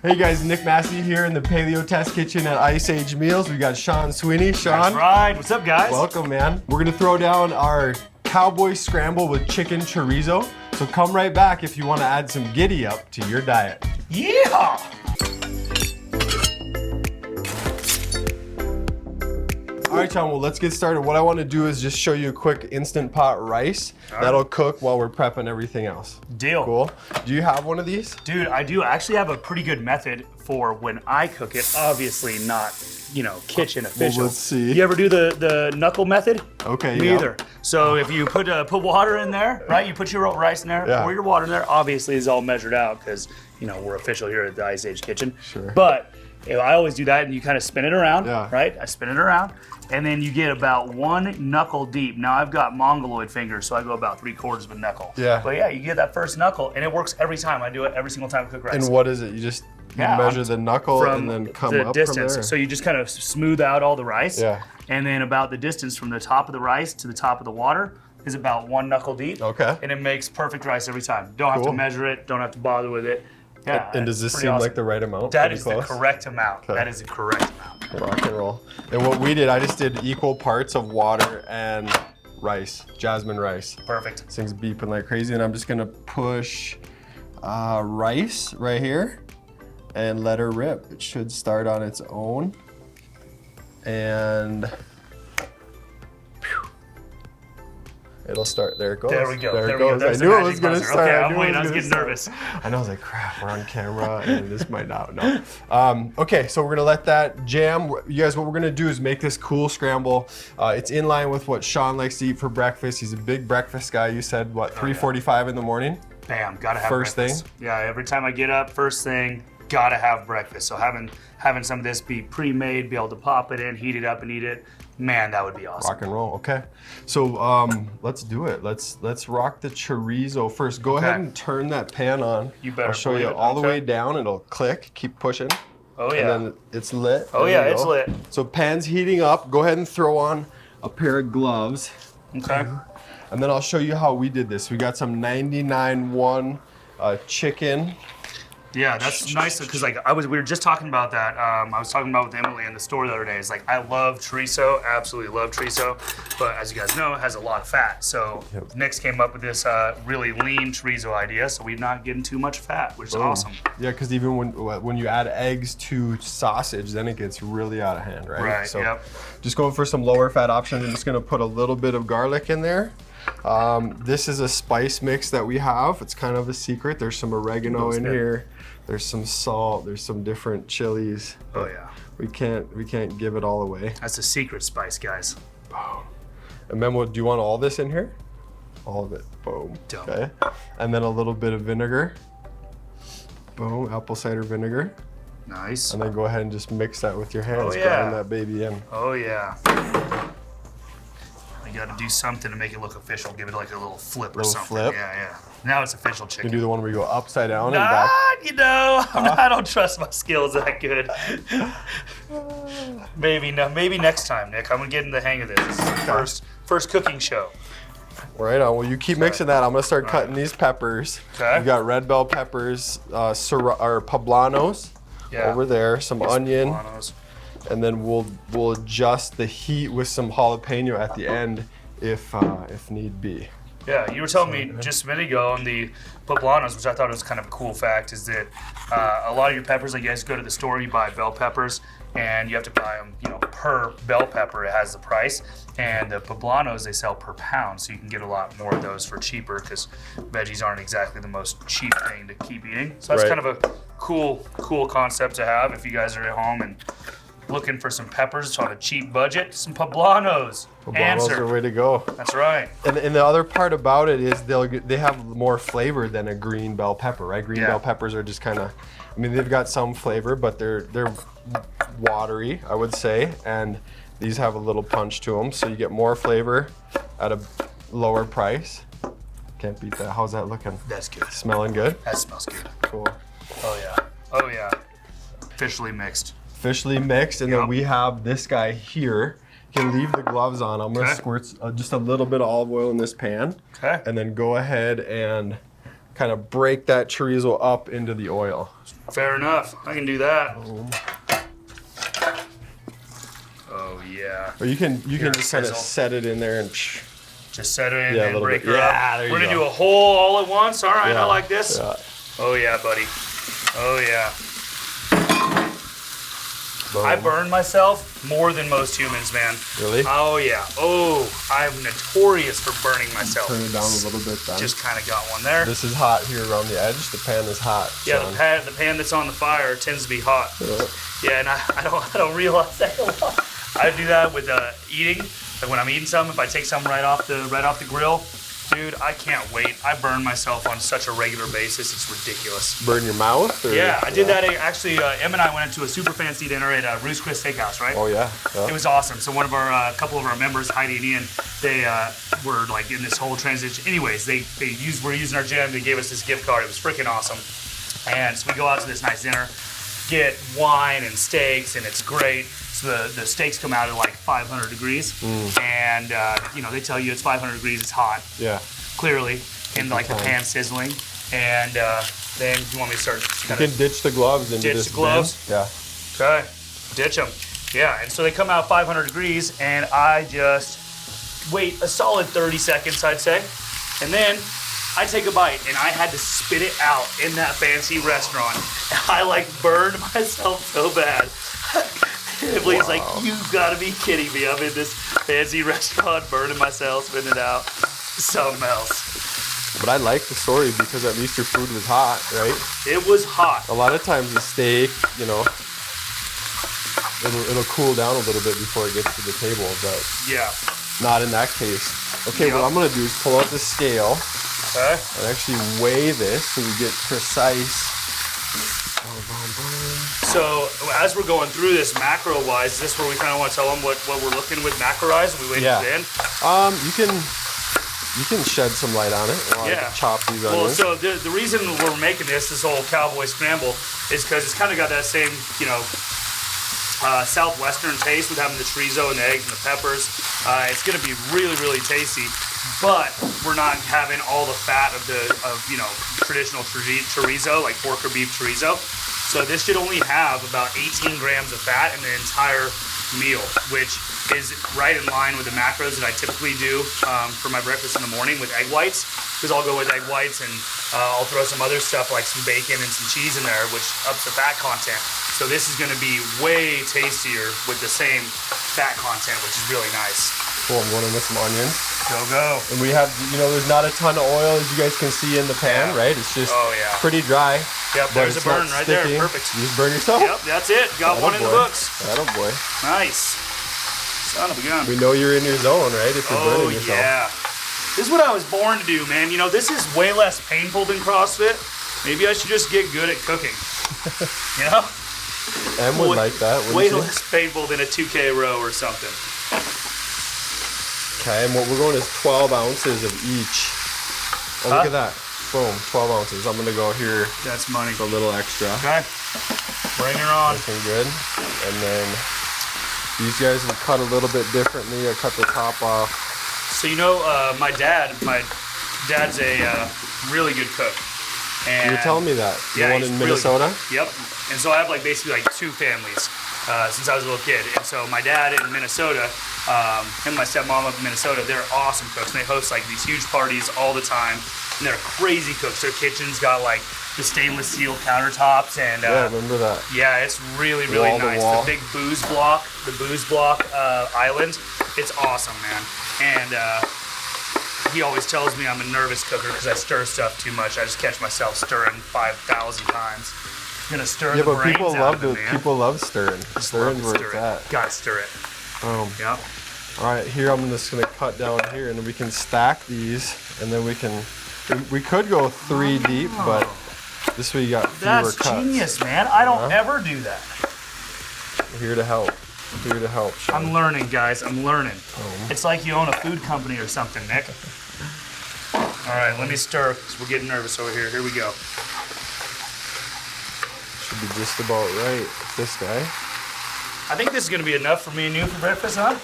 Hey guys, Nick Massey here in the Paleo Test Kitchen at Ice Age Meals. We got Sean Sweeney. Sean. That's right. What's up, guys? Welcome, man. We're gonna throw down our Cowboy Scramble with chicken chorizo. So come right back if you wanna add some giddy up to your diet. Yeah! All right, Sean, well, let's get started. What I wanna do is just show you a quick Instant Pot rice that'll cook while we're prepping everything else. Deal. Cool. Do you have one of these? Dude, I do actually have a pretty good method for when I cook it. Obviously not, kitchen official. Well, let's see. You ever do the knuckle method? Okay, Me yeah. either. So if you put water in there, right? You put your rice in there, Yeah. pour your water in there. Obviously it's all measured out because, we're official here at the Ice Age Kitchen. Sure. But I always do that and you kind of spin it around, Yeah. right? I spin it around and then you get about 1 knuckle deep. Now I've got mongoloid fingers, so I go about 3/4 of a knuckle. Yeah. But yeah, you get that first knuckle and it works every time. I do it every single time I cook rice. And what is it? You just measure the knuckle and then come the up distance. from there? So you just kind of smooth out all the rice. Yeah. And then about the distance from the top of the rice to the top of the water is about 1 knuckle deep. Okay. And it makes perfect rice every time. Don't have to Cool. measure it. Don't have to bother with it. Yeah. And does this pretty seem awesome. like the right amount? That Pretty is close? the correct amount. Okay. That is the correct amount. Rock and roll. And what we did, I just did equal parts of water and rice, jasmine rice. Perfect. This thing's beeping like crazy, and I'm just gonna push rice right here and let her rip. It should start on its own. And it'll start. There it goes. There we go. There There it we go. goes. There's I the knew it magic was gonna buzzer. start. Okay, I I'm knew it waiting. I was gonna getting start. nervous. I know. I was like, crap. We're on camera, and this might not. No. Okay, so we're gonna let that jam. You guys, what we're gonna do is make this cool scramble. It's in line with what Sean likes to eat for breakfast. He's a big breakfast guy. You said what? 3:45 in the morning. Bam, gotta have First breakfast. Yeah, every time I get up, first thing, gotta have breakfast. So having some of this be pre-made, be able to pop it in, heat it up and eat it, man, that would be awesome. Rock and roll. Okay. So let's do it. Let's rock the chorizo first. Go ahead and turn that pan on. You better I'll show you believe it. all the Okay. way down. It'll click. Keep pushing. Oh yeah. And then it's lit. Oh There yeah, you it's go. lit. So pan's heating up. Go ahead and throw on a pair of gloves. Okay. And then I'll show you how we did this. We got some 99.1 chicken. Yeah, that's nice because we were just talking about that. I was talking about with Emily in the store the other day. It's like I love chorizo, absolutely love chorizo, but as you guys know, it has a lot of fat. So Nick's came up with this really lean chorizo idea, so we're not getting too much fat, which is awesome. Yeah, because even when you add eggs to sausage, then it gets really out of hand, right? Right. So Yep. just going for some lower fat options. I'm just gonna put a little bit of garlic in there. This is a spice mix that we have. It's kind of a secret. There's some oregano in here. There's some salt. There's some different chilies. Oh yeah. We can't give it all away. That's a secret spice, guys. And then do you want all this in here? All of it. Boom. Dope. Okay. And then a little bit of vinegar. Boom. Apple cider vinegar. Nice. And then go ahead and just mix that with your hands. Oh, yeah. Grind that baby in. Oh yeah. You got to do something to make it look official. Give it like a little flip or Little something. flip? Yeah. Now it's official You chicken. can do the one where you go upside down and back. I don't trust my skills that good. Maybe next time, Nick. I'm gonna get in the hang of this. This is the first cooking show. Right on. Well, you keep mixing that. I'm gonna start cutting these peppers. Okay. We got red bell peppers, or poblanos over there. Some onion. Poblanos. And then we'll adjust the heat with some jalapeno at the end if need be. Yeah, you were telling me just a minute ago on the poblanos, which I thought was kind of a cool fact, is that a lot of your peppers, like you guys go to the store, you buy bell peppers, and you have to buy them, per bell pepper. It has the price, and the poblanos they sell per pound, so you can get a lot more of those for cheaper because veggies aren't exactly the most cheap thing to keep eating. So that's kind of a cool concept to have if you guys are at home and looking for some peppers on a cheap budget. Some poblanos. Poblanos are the way to go. That's right. And the other part about it is they have more flavor than a green bell pepper, right? Green bell peppers are just kind of, they've got some flavor, but they're watery, I would say, and these have a little punch to them, so you get more flavor at a lower price. Can't beat that. How's that looking? That's good. Smelling good? That smells good. Cool. Oh yeah. Officially mixed. Officially mixed, and then we have this guy here. You can leave the gloves on. I'm gonna squirt just a little bit of olive oil in this pan. Okay. And then go ahead and kind of break that chorizo up into the oil. Fair enough. I can do that. Oh yeah. Or you can just kind of sizzle. set it in there and just set it in Yeah, a and little break bit. her Yeah, up. there you We're gonna go. do a whole all at once. All right, Yeah. I like this. Yeah. Oh yeah, buddy. Oh yeah. Boom. I burn myself more than most humans, man. Really? Oh yeah. Oh, I'm notorious for burning myself. Turn it down a little bit then. Just kind of got one there. This is hot here around the edge. The pan is hot. Yeah, Sean. the pan that's on the fire tends to be hot. Yeah. Yeah, and I don't realize that a lot. I do that with eating. Like when I'm eating something, if I take something right off the grill, dude, I can't wait. I burn myself on such a regular basis. It's ridiculous. Burn your mouth? Or? Yeah, I did that actually. Em and I went into a super fancy dinner at Ruth's Chris Steakhouse, right? Oh yeah. It was awesome. So one of our couple of our members, Heidi and Ian, they were like in this whole transition. Anyways, we're using our gym. They gave us this gift card. It was freaking awesome. And so we go out to this nice dinner, get wine and steaks, and it's great. So the steaks come out at like 500 degrees, and they tell you it's 500 degrees. It's hot. Yeah. Clearly, and like the pan sizzling. And then you want me to start? You can ditch the gloves into Ditch this the gloves? bin. Yeah. Okay, ditch them. Yeah, and so they come out 500 degrees, and I just wait a solid 30 seconds, I'd say. And then I take a bite, and I had to spit it out in that fancy restaurant. I like burned myself so bad. Lee's like, you've got to be kidding me. I'm in this fancy restaurant, burning myself, spitting it out. Something else. But I like the story because at least your food was hot, right? It was hot. A lot of times the steak, it'll cool down a little bit before it gets to the table, but Yeah. not in that case. Okay, Yep. what I'm gonna do is pull out the scale Okay. and actually weigh this so we get precise. So as we're going through this macro-wise, is this where we kind of want to tell them what we're looking with macro-wise? We wait Yeah. to the end? You can shed some light on it while I chop these Well, onions. so the reason we're making this whole Cowboy Scramble is because it's kind of got that same, southwestern taste with having the chorizo and the eggs and the peppers. It's going to be really, really tasty, but we're not having all the fat of traditional chorizo, like pork or beef chorizo. So this should only have about 18 grams of fat in the entire meal, which is right in line with the macros that I typically do for my breakfast in the morning with egg whites, because I'll go with egg whites and I'll throw some other stuff like some bacon and some cheese in there, which ups the fat content. So this is going to be way tastier with the same fat content, which is really nice. Cool, I'm going in with some onions. Go. And we have, there's not a ton of oil as you guys can see in the pan, right? It's just pretty dry. Yep, but there's a it's not burn right sticky. there. Perfect. You just burn yourself? Yep, that's it. Got one in the books. Attaboy. Nice. Son of a gun. We know you're in your zone, right? If you're burning yourself. Yeah. This is what I was born to do, man. This is way less painful than CrossFit. Maybe I should just get good at cooking. Em would like that, wouldn't way you? less painful than a 2K row or something. Okay, and what we're going is 12 ounces of each. Oh, look at that. Boom, 12 ounces. I'm going to go here. That's money. A little extra. Okay. Bring her on. Looking good. And then these guys will cut a little bit differently. I cut the top off. So my dad's a really good cook. And you were telling me that. The one he's in really Minnesota? good. Yep. And so I have basically two families since I was a little kid. And so my dad in Minnesota and my stepmom up in Minnesota, they're awesome cooks. And they host these huge parties all the time. And they're crazy cooks. Their kitchen's got the stainless steel countertops and yeah, I remember that. Yeah, it's really, really Wall to nice. wall. The big booze block island. It's awesome, man. And he always tells me I'm a nervous cooker because I stir stuff too much. I just catch myself stirring 5,000 times. I'm gonna stir the brains people out love of it, man. people love stirring. Stirring where it's at. Gotta stir it. Yep. All right, here I'm just gonna cut down here, and then we can stack these, and then we could go 3 deep, but this way you got fewer That's cuts. genius, man. I don't ever do that. We're here to help. We're here to help. Sean. I'm learning, guys. I'm learning. It's like you own a food company or something, Nick. All right, let me stir because we're getting nervous over here. Here we go. Should be just about right. This guy. I think this is going to be enough for me and you for breakfast, huh?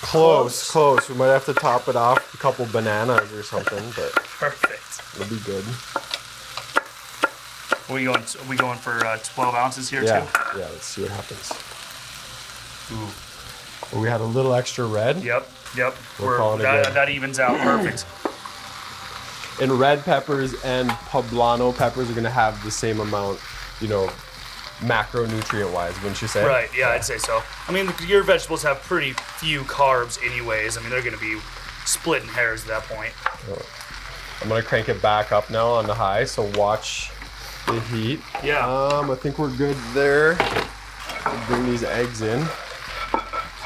Close. We might have to top it off with a couple bananas or something, but Perfect. it'll be good. Are we going for 12 ounces here Yeah, too? yeah. Let's see what happens. Ooh. We had a little extra red. Yep. We're calling it good. That evens out perfect. And red peppers and poblano peppers are gonna have the same amount, macronutrient-wise, wouldn't you say? Right, yeah, I'd say so. I mean, your vegetables have pretty few carbs anyways. I mean, they're going to be splitting hairs at that point. I'm gonna crank it back up now on the high, so watch the heat. Yeah. I think we're good there. Bring these eggs in.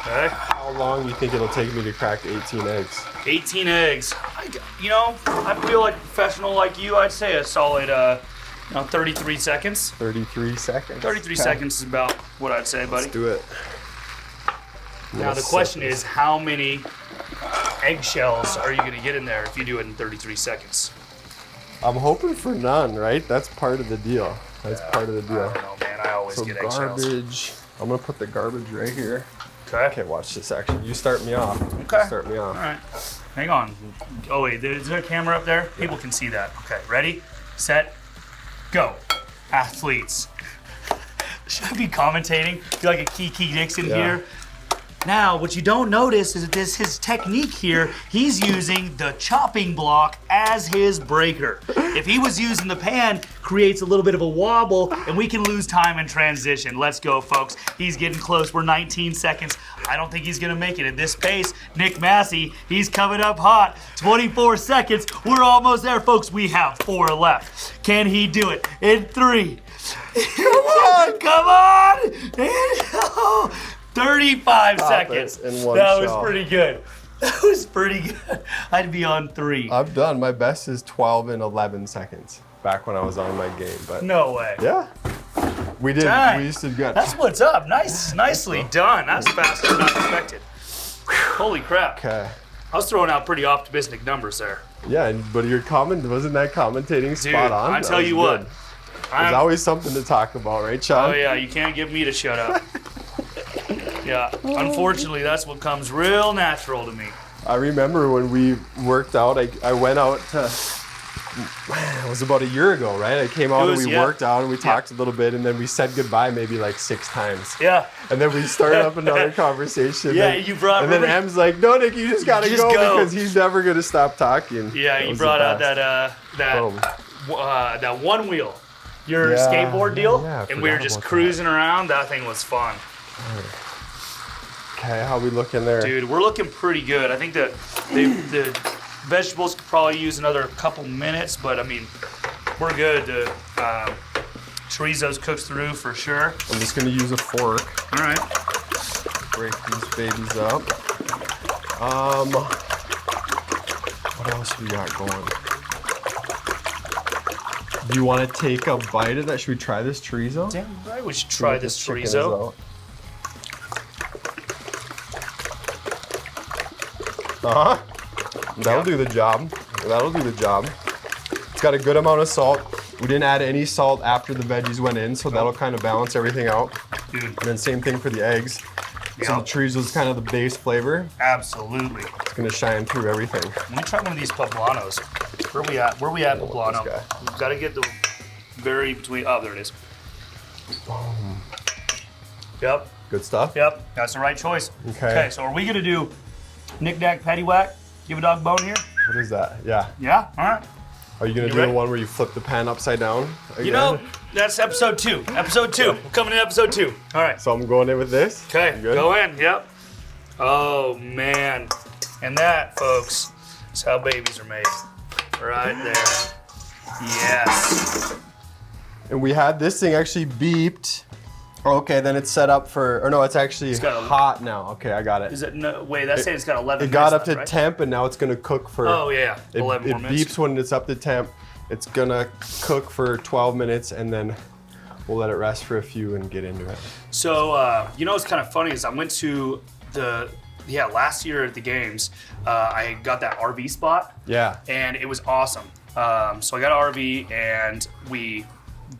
Okay. How long do you think it'll take me to crack 18 eggs? 18 eggs. I feel like a professional like you, I'd say a solid 33 seconds. 33 seconds. 33 seconds is about what I'd say, buddy. Let's do it. Now the question is, how many eggshells are you going to get in there if you do it in 33 seconds? I'm hoping for none, right? That's part of the deal. That's part of the deal. I don't know, man. I always get eggshells. Garbage. I'm gonna put the garbage right here. Okay. Okay, watch this action. You start me off. Okay. Start me off. All right. Hang on. Oh, wait. Is there a camera up there? People can see that. Okay. Ready, set, go. Athletes. Should I be commentating? Feel like a Kiki Dixon here? Now, what you don't notice is that his technique here, he's using the chopping block as his breaker. If he was using the pan, creates a little bit of a wobble, and we can lose time in transition. Let's go, folks. He's getting close. We're 19 seconds. I don't think he's gonna make it at this pace. Nick Massey, he's coming up hot. 24 seconds. We're almost there, folks. We have 4 left. Can he do it in 3? Come on! Come on! And 35 seconds. In one that shot. was pretty good. That was pretty good. I'd be on 3. I've done. My best is 12 and 11 seconds back when I was on my game, but No way. yeah, we did. Dang. We used to get. That's what's up. Nicely done. That's faster than I expected. Holy crap. Okay. I was throwing out pretty optimistic numbers there. Yeah, but your comment wasn't that commentating spot on. I That tell was you what. good. There's always something to talk about, right, Sean? Oh yeah, you can't get me to shut up. Yeah, unfortunately, that's what comes real natural to me. I remember when we worked out, I went out to, it was about a year ago, right? I came out and we worked out and we talked a little bit and then we said goodbye maybe like 6 times. Yeah. And then we started up another conversation. Yeah, and, you brought. and then M's like, no, Nick, you just gotta go because he's never gonna stop talking. Yeah, That you was brought the out best. that one wheel, your Yeah, skateboard deal, yeah, I and we were forgot just about cruising around. That thing was fun. Okay, how we looking there? Dude, we're looking pretty good. I think that the vegetables could probably use another couple minutes, but I mean, we're good. The chorizo's cooked through for sure. I'm just gonna use a fork. All right. Break these babies up. What else we got going? Do you want to take a bite of that? Should we try this chorizo? Damn right, we should try this chicken is chorizo. out. Uh-huh. That'll do the job. That'll do the job. It's got a good amount of salt. We didn't add any salt after the veggies went in, so that'll kind of balance everything out. Dude. And then same thing for the eggs. So the Yep. chorizo's kind of the base flavor. Absolutely. It's gonna shine through everything. Let me try one of these poblanos. Where we at? Where we at, poblano? this guy. We've got to get the very between. Oh, there it is. Yep. Good stuff. Yep. That's the right choice. Okay. Okay. So are we gonna do knick knack patty whack? Give a dog bone here. What is that? Yeah. Yeah. All right. Are you gonna do ready? the one where you flip the pan upside down? You again? know, that's episode 2. Episode 2. We're coming to episode 2. All right. So I'm going in with this. Okay. You good? Go in. Yep. Oh man. And that, folks, is how babies are made. Right there. Yes. And we had this thing actually beeped. Okay, then it's set up for, or no, it's actually got a- hot now. Okay, I got it. Is it no? Wait, that's saying it's got 11. It got minutes up to left, right? temp and now it's gonna cook for. Oh yeah, It, 11 it more minutes. beeps when it's up to temp. It's gonna cook for 12 minutes and then we'll let it rest for a few and get into it. So you know what's kind of funny is I went to last year at the games. I got that RV spot. Yeah. And it was awesome. So I got an RV and we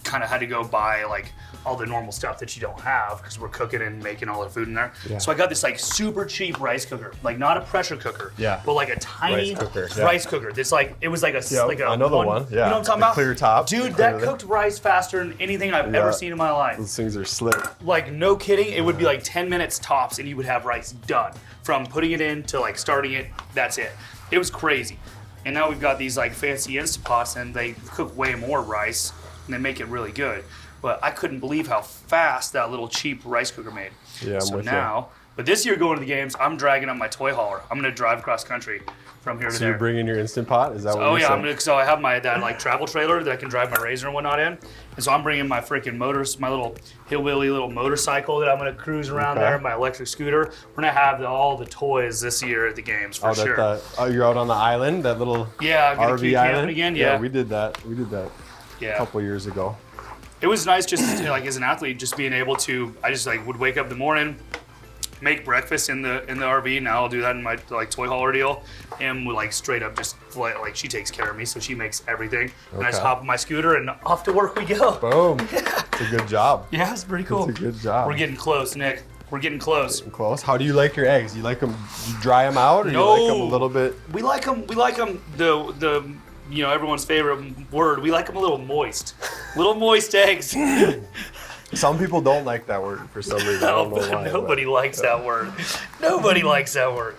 kind of had to go buy like all the normal stuff that you don't have because we're cooking and making all the food in there. Yeah. So I got this like super cheap rice cooker, like not a pressure cooker, Yeah. but like a tiny rice cooker. That's like, it was like a, like a I know the one. Yeah. You know what I'm talking about? Clear top. Dude, that cooked rice faster than anything I've ever seen in my life. Those things are slick. Like, no kidding, it would be like 10 minutes tops and you would have rice done. From putting it in to like starting it, that's it. It was crazy. And now we've got these like fancy Instant Pots and they cook way more rice and they make it really good. But I couldn't believe how fast that little cheap rice cooker made. Yeah, so I'm with now, but this year going to the games, I'm dragging up my toy hauler. I'm gonna drive across country from here to So there. you're bringing your Instant Pot? Is that what Oh you yeah, said? so I have that like travel trailer that I can drive my Razor and whatnot in, and so I'm bringing my freaking motors, my little hillbilly little motorcycle that I'm gonna cruise around there, my electric scooter. We're gonna have all the toys this year at the games for sure. You're out on the island, that little I'm gonna keep RV camping island again. Yeah, we did that. We did that a couple years ago. It was nice just like as an athlete, just being able to. I just like would wake up in the morning, make breakfast in the RV. Now I'll do that in my like toy hauler deal, and we like straight up just like she takes care of me, so she makes everything. And I just hop on my scooter and off to work we go. Boom! It's a good job. Yeah, it's pretty cool. It's a good job. We're getting close, Nick. We're getting close. Close. How do you like your eggs? You like them? You dry them out, or you like them a little bit? We like them. We like them. The you know everyone's favorite word. We like them a little moist. Little moist eggs. Some people don't like that word for some reason. I don't know why. Nobody likes that word. Nobody likes that word.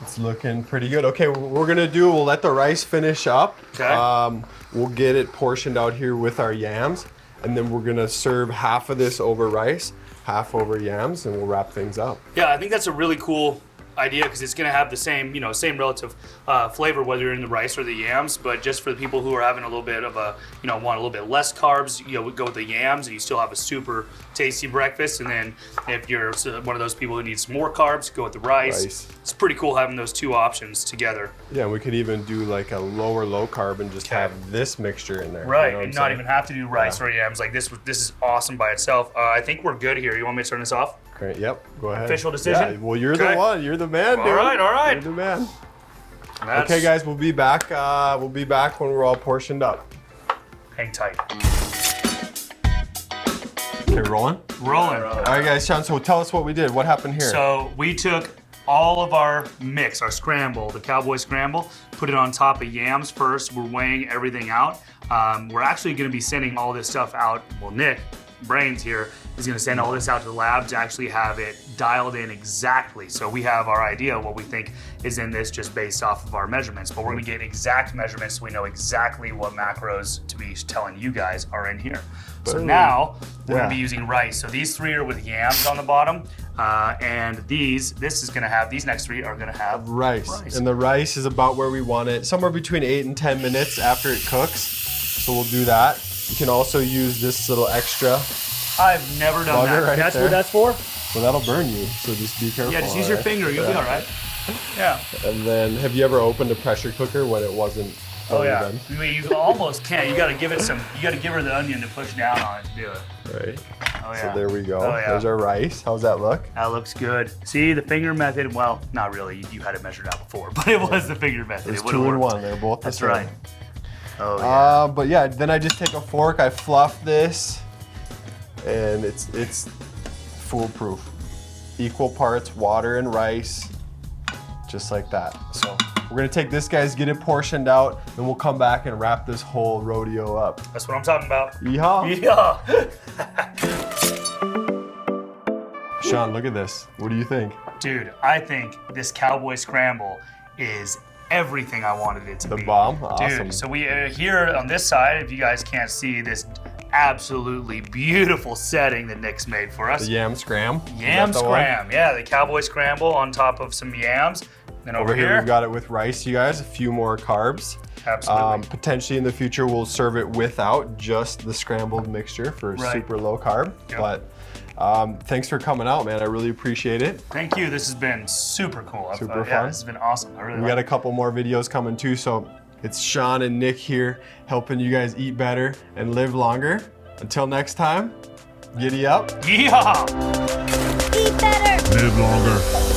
It's looking pretty good. Okay, what we're gonna do, we'll let the rice finish up. Okay. We'll get it portioned out here with our yams, and then we're gonna serve half of this over rice, half over yams, and we'll wrap things up. Yeah, I think that's a really cool idea because it's going to have the same, same relative flavor whether you're in the rice or the yams. But just for the people who are having a little bit of a, want a little bit less carbs, we go with the yams and you still have a super tasty breakfast. And then if you're one of those people who needs more carbs, go with the rice. It's pretty cool having those two options together. Yeah, we could even do like a low carb and just have this mixture in there. Right, and not even have to do rice or yams. Like this is awesome by itself. I think we're good here. You want me to turn this off? Great. Yep. Go ahead. Official decision? Yeah, well, you're the one. You're the man, dude. All right. You're the man. Okay, guys, we'll be back. We'll be back when we're all portioned up. Hang tight. Okay, rolling? Rolling. All right, guys, Sean, so tell us what we did. What happened here? So we took all of our mix, our scramble, the Cowboy Scramble, put it on top of yams first. We're weighing everything out. We're actually gonna be sending all this stuff out. Well, Nick, Brains here, is gonna send all this out to the lab to actually have it dialed in exactly. So we have our idea of what we think is in this just based off of our measurements, but we're gonna get exact measurements so we know exactly what macros to be telling you guys are in here. So now we're gonna be using rice. So these three are with yams on the bottom, and these next three are gonna have rice. And the rice is about where we want it, somewhere between 8 and 10 minutes after it cooks. So we'll do that. You can also use this little extra. I've never done that. Right That's there. what that's for? So that'll burn you, so just be careful. Yeah, just use your finger, you'll be all right. Yeah. And then, have you ever opened a pressure cooker when it wasn't done? I mean, you almost can't. You gotta give her the onion to push down on it to do it. Right. Oh yeah. So there we go. Oh, yeah. There's our rice. How's that look? That looks good. See, the finger method, well, not really. You had it measured out before, but it was the finger method. It's It would've 2 in worked. 1. They're both the That's same. right. Oh yeah. But yeah, then I just take a fork, I fluff this, and it's foolproof. Equal parts water and rice, just like that. So we're gonna take this, guys, get it portioned out, then we'll come back and wrap this whole rodeo up. That's what I'm talking about. Yeehaw! Yeah. Sean, look at this. What do you think? Dude, I think this Cowboy Scramble is everything I wanted it to be. The bomb? Awesome. Dude, so we here on this side, if you guys can't see this absolutely beautiful setting that Nick's made for us. The yam scram. Yam scram, yeah, the Cowboy Scramble on top of some yams. Then over here we've got it with rice, you guys, a few more carbs. Absolutely. Potentially in the future, we'll serve it without just the scrambled mixture for super low carb. Yep. But thanks for coming out, man. I really appreciate it. Thank you. This has been super cool. Super fun. Yeah, this has been awesome. I really We got a couple more videos coming too, so it's Sean and Nick here helping you guys eat better and live longer. Until next time, giddy up. Yeehaw! Eat better. Live longer.